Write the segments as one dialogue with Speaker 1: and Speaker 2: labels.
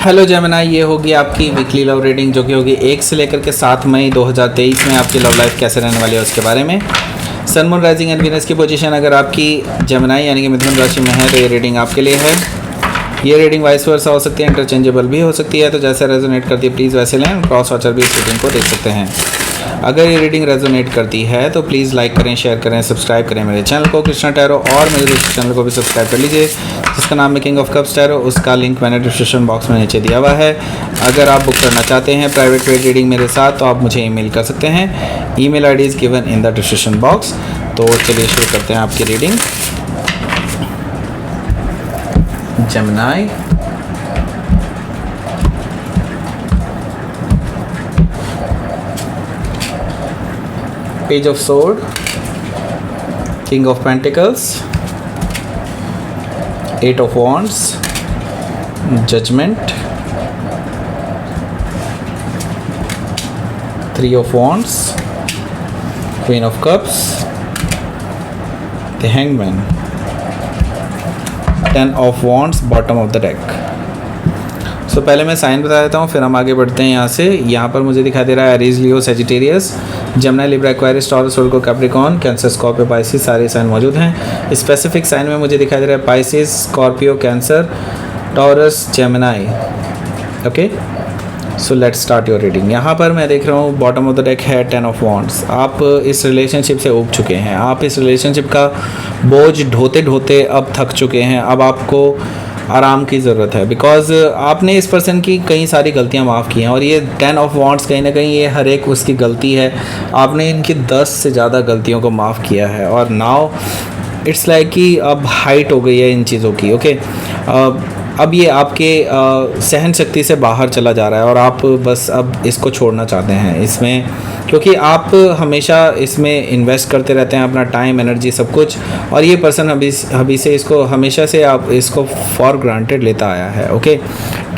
Speaker 1: Hello Gemini, ये होगी आपकी वीकली लव रीडिंग जो कि होगी 1 से लेकर के 7 मई 2023 में आपकी लव लाइफ कैसे रहने वाली है उसके बारे में। Sun moon rising and Venus की पोजीशन अगर आपकी जेमिनी यानी कि मिथुन राशि में है तो ये रीडिंग आपके लिए है। ये रीडिंग वाइस वर्सा हो सकती है, इंटरचेंजेबल भी हो सकती है, तो जैसे रेजोनेट करती है प्लीज़ वैसे लें। क्रॉस वॉचर भी इस रीडिंग को देख सकते हैं। अगर ये रीडिंग रेजोनेट करती है तो प्लीज़ लाइक करें, शेयर करें, सब्सक्राइब करें मेरे चैनल को कृष्णा टैरो, और मेरे दूसरे चैनल को भी सब्सक्राइब कर लीजिए जिसका नाम है किंग ऑफ कप्स टैरो। उसका लिंक मैंने डिस्क्रिप्शन बॉक्स में नीचे दिया हुआ है। अगर आप बुक करना चाहते हैं प्राइवेट पेड रीडिंग मेरे साथ तो आप मुझे ईमेल कर सकते हैं। Email ID is given in the description box. तो चलिए शुरू करते हैं आपकी reading. Gemini, Page of Sword, King of Pentacles, 8 of Wands, Judgment, 3 of Wands, Queen of Cups, the Hangman, 10 of Wands, bottom of the deck। सो पहले मैं sign बता देता हूँ, फिर हम आगे बढ़ते हैं यहाँ से। यहाँ पर मुझे दिखाई दे रहा है Aries, Leo, Sagittarius, Gemini, Libra, Aquarius, Taurus, Virgo, Capricorn, Cancer, Scorpio, Pisces, सारे साइन मौजूद हैं। स्पेसिफिक साइन में मुझे दिखाई दे रहा है Pisces, Scorpio, cancer, taurus, Gemini. Okay, so let's start your reading. यहाँ पर मैं देख रहा हूँ बॉटम ऑफ द डेक है 10 ऑफ वॉन्ड्स। आप इस रिलेशनशिप से उब चुके हैं, आप इस रिलेशनशिप का बोझ ढोते ढोते अब थक चुके हैं। अब आपको आराम की ज़रूरत है बिकॉज़ आपने इस पर्सन की कई सारी गलतियां माफ़ की हैं, और ये 10 ऑफ वॉन्ड्स कहीं ना कहीं ये हर एक उसकी गलती है। आपने इनकी 10 से ज़्यादा गलतियों को माफ़ किया है, और नाउ इट्स लाइक कि अब हाइट हो गई है इन चीज़ों की। ओके, अब ये आपके सहन शक्ति से बाहर चला जा रहा है, और आप बस अब इसको छोड़ना चाहते हैं इसमें, क्योंकि आप हमेशा इसमें इन्वेस्ट करते रहते हैं अपना टाइम, एनर्जी, सब कुछ, और ये पर्सन अभी से इसको हमेशा से आप इसको फॉर ग्रांटेड लेता आया है। ओके,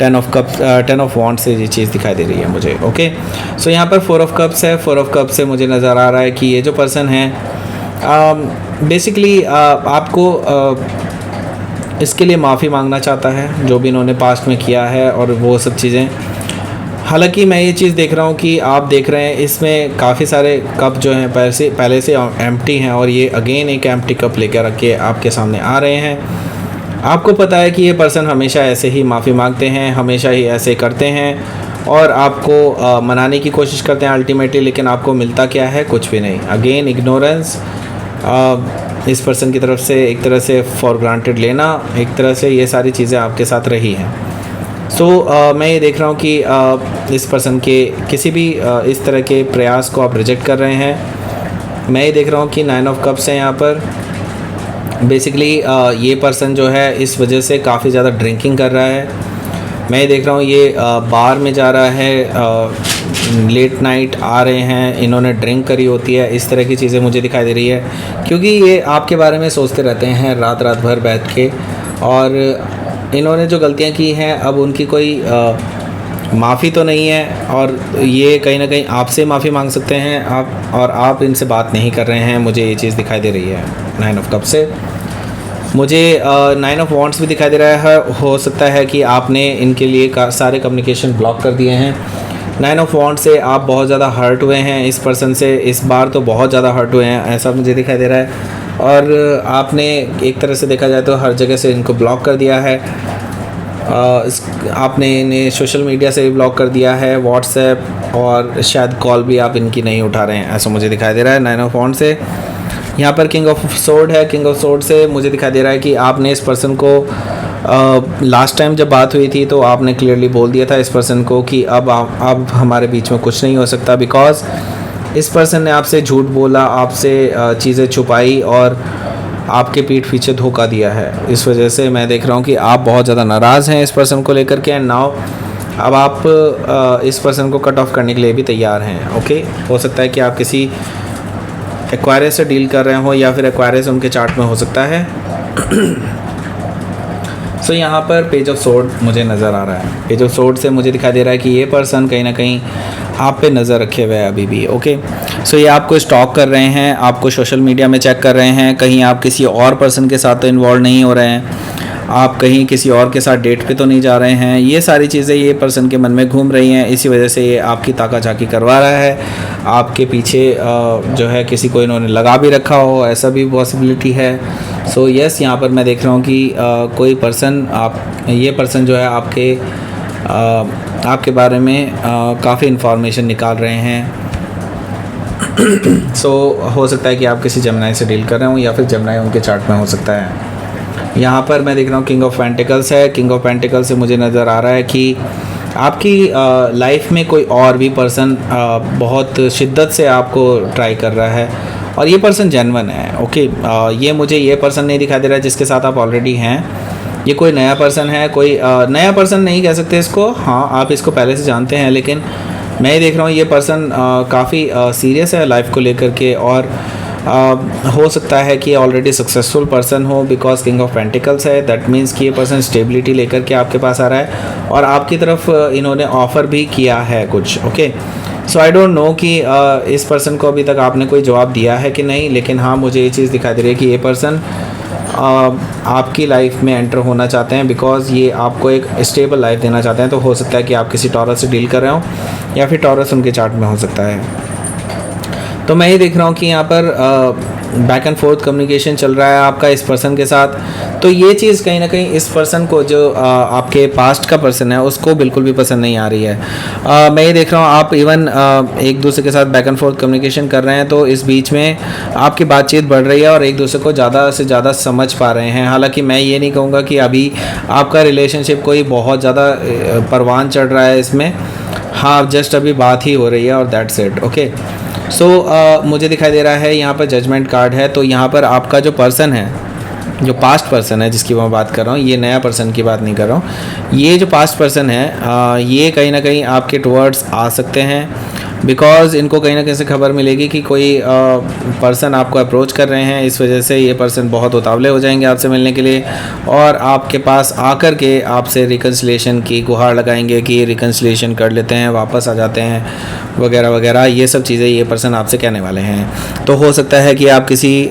Speaker 1: 10 ऑफ वॉन्ड से ये चीज़ दिखाई दे रही है मुझे। ओके, सो यहाँ पर 4 ऑफ कप्स है। 4 ऑफ कप्स से मुझे नज़र आ रहा है कि ये जो पर्सन है बेसिकली आपको इसके लिए माफ़ी मांगना चाहता है जो भी इन्होंने पास्ट में किया है और वो सब चीज़ें। हालांकि मैं ये चीज़ देख रहा हूँ कि आप देख रहे हैं इसमें काफ़ी सारे कप जो हैं पहले से एम्प्टी हैं, और ये अगेन एक एम्प्टी कप लेकर रख के आपके सामने आ रहे हैं। आपको पता है कि ये पर्सन हमेशा ऐसे ही माफ़ी मांगते हैं, हमेशा ही ऐसे करते हैं, और आपको मनाने की कोशिश करते हैं अल्टीमेटली, लेकिन आपको मिलता क्या है? कुछ भी नहीं। अगेन इग्नोरेंस, इस पर्सन की तरफ से एक तरह से फॉर ग्रांटेड लेना, एक तरह से ये सारी चीज़ें आपके साथ रही हैं। सो मैं ये देख रहा हूँ कि इस पर्सन के किसी भी इस तरह के प्रयास को आप रिजेक्ट कर रहे हैं। मैं ये देख रहा हूँ कि 9 ऑफ कप्स हैं यहाँ पर। बेसिकली ये पर्सन जो है इस वजह से काफ़ी ज़्यादा ड्रिंकिंग कर रहा है। मैं ये देख रहा हूँ ये बार में जा रहा है, लेट नाइट आ रहे हैं, इन्होंने ड्रिंक करी होती है, इस तरह की चीज़ें मुझे दिखाई दे रही है, क्योंकि ये आपके बारे में सोचते रहते हैं रात रात भर बैठ के, और इन्होंने जो गलतियां की हैं अब उनकी कोई माफ़ी तो नहीं है, और ये कहीं ना कहीं आपसे माफ़ी मांग सकते हैं आप, और आप इनसे बात नहीं कर रहे हैं। मुझे ये चीज़ दिखाई दे रही है 9 ऑफ कप से। मुझे 9 ऑफ वॉन्ड्स भी दिखाई दे रहा है। हो सकता है कि आपने इनके लिए सारे कम्युनिकेशन ब्लॉक कर दिए हैं। 9 ऑफ वॉन्ड से आप बहुत ज़्यादा हर्ट हुए हैं इस पर्सन से, इस बार तो बहुत ज़्यादा हर्ट हुए हैं ऐसा मुझे दिखाई दे रहा है, और आपने एक तरह से देखा जाए तो हर जगह से इनको ब्लॉक कर दिया है। आपने इन्हें सोशल मीडिया से भी ब्लॉक कर दिया है, व्हाट्सएप, और शायद कॉल भी आप इनकी नहीं उठा रहे हैं ऐसा मुझे दिखाई दे रहा है 9 ऑफ वॉन्ड से। यहाँ पर किंग ऑफ सोर्ड है। किंग ऑफ सोर्ड से मुझे दिखाई दे रहा है कि आपने इस पर्सन को लास्ट टाइम जब बात हुई थी तो आपने क्लियरली बोल दिया था इस पर्सन को कि अब हमारे बीच में कुछ नहीं हो सकता, बिकॉज़ इस पर्सन ने आपसे झूठ बोला, आपसे चीज़ें छुपाई, और आपके पीठ पीछे धोखा दिया है। इस वजह से मैं देख रहा हूँ कि आप बहुत ज़्यादा नाराज़ हैं इस पर्सन को लेकर के, एंड नाउ अब आप इस पर्सन को कट ऑफ करने के लिए भी तैयार हैं। ओके, हो सकता है कि आप किसी एक्वायरियस से डील कर रहे हो, या फिर एक्वायरियस उनके चार्ट में हो सकता है। सो यहाँ पर पेज ऑफ सोर्ड मुझे नज़र आ रहा है। पेज ऑफ सोर्ड से मुझे दिखाई दे रहा है कि ये पर्सन कहीं ना कहीं आप पे नज़र रखे हुए है अभी भी। ओके, सो ये आपको स्टॉक कर रहे हैं, आपको सोशल मीडिया में चेक कर रहे हैं, कहीं आप किसी और पर्सन के साथ तो इन्वॉल्व नहीं हो रहे हैं। आप कहीं किसी और के साथ डेट पे तो नहीं जा रहे हैं। ये सारी चीज़ें ये पर्सन के मन में घूम रही हैं, इसी वजह से ये आपकी ताका झाकी करवा रहा है। आपके पीछे जो है किसी को इन्होंने लगा भी रखा हो, ऐसा भी पॉसिबिलिटी है। सो यस, यहाँ पर मैं देख रहा हूँ कि कोई पर्सन ये पर्सन जो है आपके बारे में काफ़ी इन्फॉर्मेशन निकाल रहे हैं। सो हो सकता है कि आप किसी जमनाई से डील कर रहे हो या फिर जमनाई उनके चार्ट में हो सकता है। यहाँ पर मैं देख रहा हूँ किंग ऑफ पेंटिकल्स है। किंग ऑफ पेंटिकल्स से मुझे नज़र आ रहा है कि आपकी लाइफ में कोई और भी पर्सन बहुत शिद्दत से आपको ट्राई कर रहा है और ये पर्सन जेन्युइन है। ओके, ये मुझे ये पर्सन नहीं दिखाई दे रहा है जिसके साथ आप ऑलरेडी हैं। ये कोई नया पर्सन है, कोई नया पर्सन नहीं कह सकते इसको, हाँ आप इसको पहले से जानते हैं, लेकिन मैं ये देख रहा हूँ ये पर्सन काफ़ी सीरियस है लाइफ को लेकर के और हो सकता है कि ऑलरेडी सक्सेसफुल पर्सन हो बिकॉज किंग ऑफ पेंटिकल्स है। दैट मीन्स कि ये पर्सन स्टेबिलिटी लेकर के आपके पास आ रहा है और आपकी तरफ इन्होंने ऑफ़र भी किया है कुछ। Okay, so I don't know कि इस पर्सन को अभी तक आपने कोई जवाब दिया है कि नहीं, लेकिन हाँ मुझे ये चीज़ दिखाई दे रही है कि ये पर्सन आपकी लाइफ में एंटर होना चाहते हैं बिकॉज़ ये आपको एक स्टेबल लाइफ देना चाहते हैं। तो हो सकता है कि आप किसी टॉरस से डील कर रहे हो या फिर टॉरस उनके चार्ट में हो सकता है। तो मैं ये देख रहा हूँ कि यहाँ पर बैक एंड फोर्थ कम्युनिकेशन चल रहा है आपका इस पर्सन के साथ। तो ये चीज़ कहीं ना कहीं इस पर्सन को जो आपके पास्ट का पर्सन है उसको बिल्कुल भी पसंद नहीं आ रही है। मैं ये देख रहा हूँ आप इवन एक दूसरे के साथ बैक एंड फोर्थ कम्युनिकेशन कर रहे हैं, तो इस बीच में आपकी बातचीत बढ़ रही है और एक दूसरे को ज़्यादा से ज़्यादा समझ पा रहे हैं। हालांकि मैं ये नहीं कहूँगा कि अभी आपका रिलेशनशिप कोई बहुत ज़्यादा परवान चढ़ रहा है इसमें, हाँ जस्ट अभी बात ही हो रही है और दैट्स इट। ओके, सो मुझे दिखाई दे रहा है यहाँ पर जजमेंट कार्ड है। तो यहाँ पर आपका जो पर्सन है, जो पास्ट पर्सन है जिसकी मैं बात कर रहा हूँ, ये नया पर्सन की बात नहीं कर रहा हूँ, ये जो पास्ट पर्सन है ये कहीं ना कहीं आपके टुवर्ड्स आ सकते हैं बिकॉज़ इनको कहीं ना कहीं से खबर मिलेगी कि कोई पर्सन आपको अप्रोच कर रहे हैं। इस वजह से ये पर्सन बहुत उतावले हो जाएंगे आपसे मिलने के लिए और आपके पास आकर के आपसे रिकन्सिलेशन की गुहार लगाएंगे कि रिकन्सिलेशन कर लेते हैं, वापस आ जाते हैं वगैरह वगैरह। ये सब चीज़ें ये पर्सन आपसे कहने वाले हैं। तो हो सकता है कि आप किसी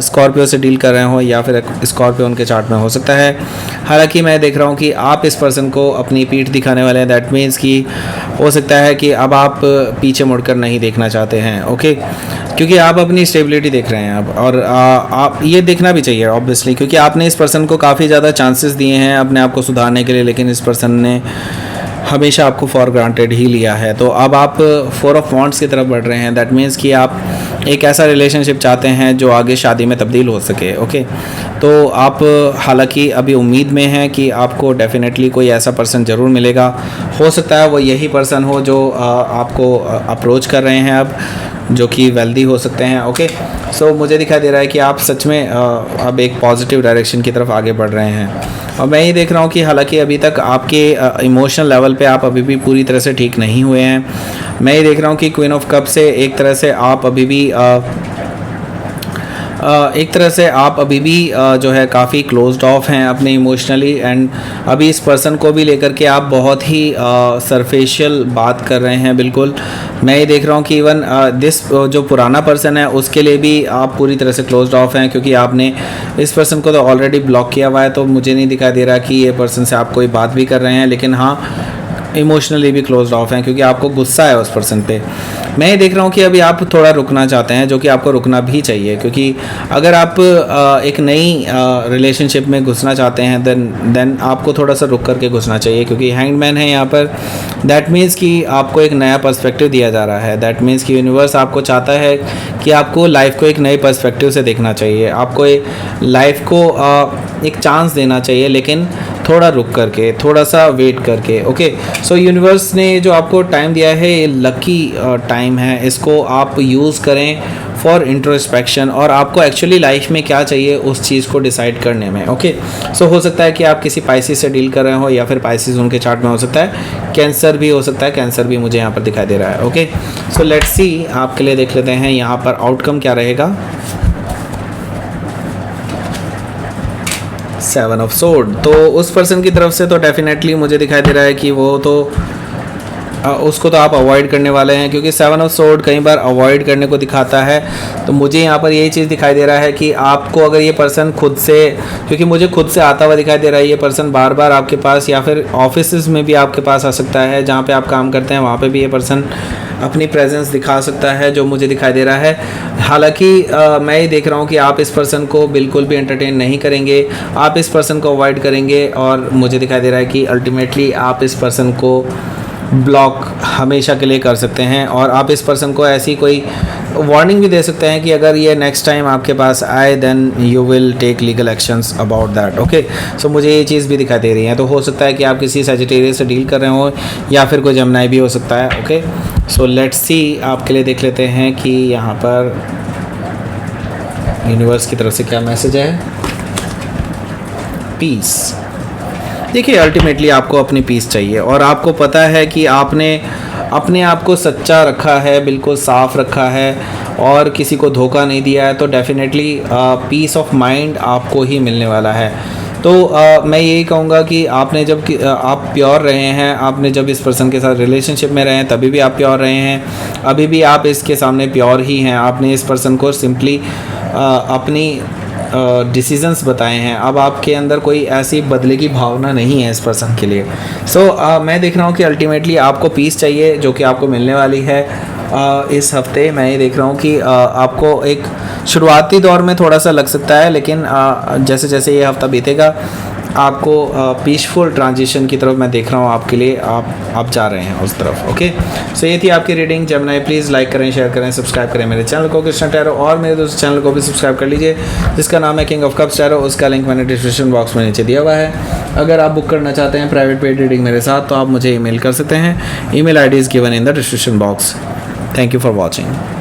Speaker 1: स्कॉर्पियो से डील कर रहे हो या फिर स्कॉर्पियो उनके चार्ट में हो सकता है। हालांकि मैं देख रहा हूँ कि आप इस पर्सन को अपनी पीठ दिखाने वाले हैं। दैट मीन्स कि हो सकता है कि अब आप पीछे मुड़कर नहीं देखना चाहते हैं। ओके, क्योंकि आप अपनी स्टेबिलिटी देख रहे हैं अब और आप ये देखना भी चाहिए ऑब्वियसली, क्योंकि आपने इस पर्सन को काफ़ी ज़्यादा चांसेस दिए हैं अपने आप को सुधारने के लिए, लेकिन इस पर्सन ने हमेशा आपको फॉर ग्रांटेड ही लिया है। तो अब आप 4 ऑफ वॉन्ड्स की तरफ बढ़ रहे हैं। दैट मीन्स कि आप एक ऐसा रिलेशनशिप चाहते हैं जो आगे शादी में तब्दील हो सके। ओके, तो आप हालांकि अभी उम्मीद में हैं कि आपको डेफिनेटली कोई ऐसा पर्सन ज़रूर मिलेगा। हो सकता है वो यही पर्सन हो जो आपको अप्रोच कर रहे हैं अब, जो कि वेल्दी हो सकते हैं। ओके, सो मुझे दिखाई दे रहा है कि आप सच में अब एक पॉजिटिव डायरेक्शन की तरफ आगे बढ़ रहे हैं। और मैं ये देख रहा हूँ कि हालांकि अभी तक आपके इमोशनल लेवल पे आप अभी भी पूरी तरह से ठीक नहीं हुए हैं। मैं ये देख रहा हूँ कि क्वीन ऑफ कप से एक तरह से आप अभी भी जो है काफ़ी क्लोज्ड ऑफ हैं अपने इमोशनली, एंड अभी इस पर्सन को भी लेकर के आप बहुत ही सरफेशियल बात कर रहे हैं। बिल्कुल मैं ये देख रहा हूँ कि इवन जो पुराना पर्सन है उसके लिए भी आप पूरी तरह से क्लोज्ड ऑफ हैं, क्योंकि आपने इस पर्सन को तो ऑलरेडी ब्लॉक किया हुआ है। तो मुझे नहीं दिखाई दे रहा कि ये पर्सन से आप कोई बात भी कर रहे हैं, लेकिन हाँ इमोशनली भी क्लोज्ड ऑफ हैं क्योंकि आपको गुस्सा है उस पर्सन पे। मैं ये देख रहा हूँ कि अभी आप थोड़ा रुकना चाहते हैं, जो कि आपको रुकना भी चाहिए, क्योंकि अगर आप एक नई रिलेशनशिप में घुसना चाहते हैं देन आपको थोड़ा सा रुक करके घुसना चाहिए, क्योंकि हैंगमैन है यहाँ पर। दैट मीन्स कि आपको एक नया पर्सपेक्टिव दिया जा रहा है। दैट मीन्स कि यूनिवर्स आपको चाहता है कि आपको लाइफ को एक नए पर्सपेक्टिव से देखना चाहिए, आपको लाइफ को एक चांस देना चाहिए, लेकिन थोड़ा रुक करके, थोड़ा सा वेट करके। ओके, सो यूनिवर्स ने जो आपको टाइम दिया है ये लकी टाइम है, इसको आप यूज़ करें फॉर इंट्रोस्पेक्शन और आपको एक्चुअली लाइफ में क्या चाहिए उस चीज़ को डिसाइड करने में। ओके, सो हो सकता है कि आप किसी पाइसिस से डील कर रहे हो या फिर पाइसिस उनके चार्ट में हो सकता है, कैंसर भी हो सकता है, कैंसर भी मुझे यहाँ पर दिखाई दे रहा है। ओके, सो लेट्स सी आपके लिए देख लेते हैं यहाँ पर आउटकम क्या रहेगा। 7 ऑफ सोर्ड, तो उस पर्सन की तरफ से तो डेफिनेटली मुझे दिखाई दे रहा है कि वो तो उसको तो आप अवॉइड करने वाले हैं, क्योंकि 7 ऑफ सोर्ड कई बार अवॉइड करने को दिखाता है। तो मुझे यहाँ पर यही चीज़ दिखाई दे रहा है कि आपको अगर ये पर्सन खुद से, क्योंकि मुझे खुद से आता हुआ दिखाई दे रहा है, ये पर्सन बार बार आपके पास या फिर ऑफिस में भी आपके पास आ सकता है, जहाँ पे आप काम करते हैं वहाँ पे भी ये पर्सन अपनी प्रेजेंस दिखा सकता है, जो मुझे दिखाई दे रहा है। हालांकि मैं ये देख रहा हूँ कि आप इस पर्सन को बिल्कुल भी एंटरटेन नहीं करेंगे, आप इस पर्सन को अवॉइड करेंगे, और मुझे दिखाई दे रहा है कि अल्टीमेटली आप इस पर्सन को ब्लॉक हमेशा के लिए कर सकते हैं। और आप इस पर्सन को ऐसी कोई वार्निंग भी दे सकते हैं कि अगर ये नेक्स्ट टाइम आपके पास आए then you will take legal actions about that. Okay, so मुझे ये चीज़ भी दिखाई दे रही है। तो हो सकता है कि आप किसी सजिटेरियस से डील कर रहे हो, या फिर कोई जमनाई भी हो सकता है। ओके, सो लेट्स सी, आपके लिए देख लेते हैं कि यहाँ पर यूनिवर्स की तरफ से क्या मैसेज है। पीस। देखिए, अल्टीमेटली आपको अपनी पीस चाहिए, और आपको पता है कि आपने अपने आप को सच्चा रखा है, बिल्कुल साफ़ रखा है, और किसी को धोखा नहीं दिया है, तो डेफिनेटली पीस ऑफ माइंड आपको ही मिलने वाला है। तो मैं यही कहूँगा कि आपने जब आप प्योर रहे हैं, आपने जब इस पर्सन के साथ रिलेशनशिप में रहे हैं तभी भी आप प्योर रहे हैं, अभी भी आप इसके सामने प्योर ही हैं। आपने इस पर्सन को सिंपली अपनी डिसीजंस बताए हैं। अब आपके अंदर कोई ऐसी बदले की भावना नहीं है इस पर्सन के लिए। सो मैं देख रहा हूँ कि अल्टीमेटली आपको पीस चाहिए, जो कि आपको मिलने वाली है इस हफ्ते। मैं ये देख रहा हूँ कि आपको एक शुरुआती दौर में थोड़ा सा लग सकता है, लेकिन जैसे जैसे ये हफ्ता बीतेगा आपको पीसफुल ट्रांजिशन की तरफ मैं देख रहा हूँ आपके लिए, आप जा रहे हैं उस तरफ। ओके, सो ये थी आपकी रीडिंग। जेमिनी प्लीज़ लाइक करें, शेयर करें, सब्सक्राइब करें मेरे चैनल को कृष्णा टैरो, और मेरे दोस्तों चैनल को भी सब्सक्राइब कर लीजिए जिसका नाम है किंग ऑफ कप्स टैरो। उसका लिंक मैंने डिस्क्रिप्शन बॉक्स में नीचे दिया हुआ है। अगर आप बुक करना चाहते हैं प्राइवेट पेड रीडिंग मेरे साथ, तो आप मुझे ईमेल कर सकते हैं। Email ID is given in the description box. Thank you for watching.